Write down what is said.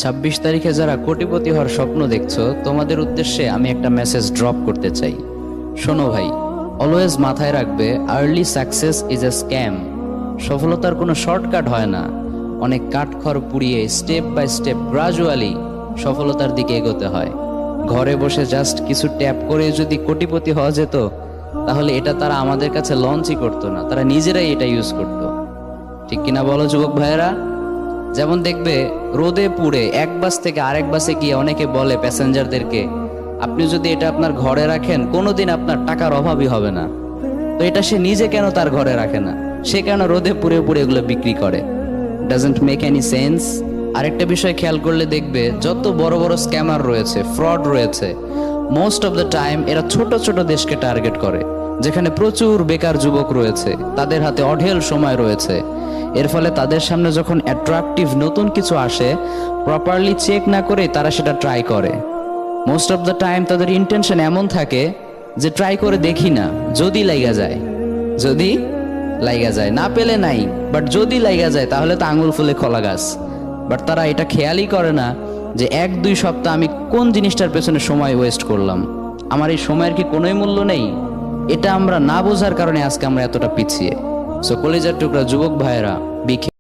26 তারিখে যারা কোটিপতি হওয়ার স্বপ্ন দেখছো, তোমাদের উদ্দেশ্যে আমি একটা মেসেজ ড্রপ করতে চাই। শোনো ভাই, অলওয়েজ মাথায় রাখবে, early success is a scam. সফলতার কোনো শর্টকাট হয় না। অনেক কাঠখড় পুড়িয়ে স্টেপ বাই স্টেপ গ্রাজুয়ালি সফলতার দিকে এগোতে হয়। ঘরে বসে জাস্ট কিছু ট্যাপ করে যদি কোটিপতি হওয়া যেত, তাহলে এটা তারা আমাদের কাছে লঞ্চই করতো না, তারা নিজেরাই এটা ইউজ করতো। ঠিক কিনা বলো যুবক ভাইয়েরা? যেমন দেখবে, রোদে পুড়ে এক বাস থেকে আরেক বাসে গিয়ে অনেকে বলে প্যাসেঞ্জারদেরকে, আপনি যদি এটা আপনার ঘরে রাখেন কোনোদিন আপনার টাকার অভাবই হবে না। তো এটা সে নিজে কেন তার ঘরে রাখে না? সে কেন রোদে পুড়ে পুড়ে এগুলো বিক্রি করে? Doesn't make any sense. আরেকটা বিষয় খেয়াল করলে দেখবে, যত বড় বড় স্ক্যামার রয়েছে, ফ্রড রয়েছে, মোস্ট অফ দ্য টাইম এরা ছোট ছোট দেশকে টার্গেট করে, যেখানে প্রচুর বেকার যুবক রয়েছে, তাদের হাতে অঢেল সময় রয়েছে। এর ফলে তাদের সামনে যখন অ্যাট্রাকটিভ নতুন কিছু আসে, প্রপারলি চেক না করে তারা সেটা ট্রাই করে। মোস্ট অফ দ্য টাইম তাদের ইন্টেনশন এমন থাকে যে ট্রাই করে দেখি না, যদি লাইগা যায়, যদি লাইগা যায়, না পেলে নাই, বাট যদি লাইগা যায় তাহলে তো আঙুল ফুলে কলা গাছ। বাট তারা এটা খেয়ালই করে না যে 1-2 সপ্তাহ আমি কোন জিনিসটার পেছনে সময় ওয়েস্ট করলাম, আমার এই সময়ের কি কোনোই মূল্য নেই। এটা আমরা না বোঝার কারণে আজকে আমরা এতটা পিছিয়ে। সো কলেজের টুকরা যুবক ভাইয়েরা, বি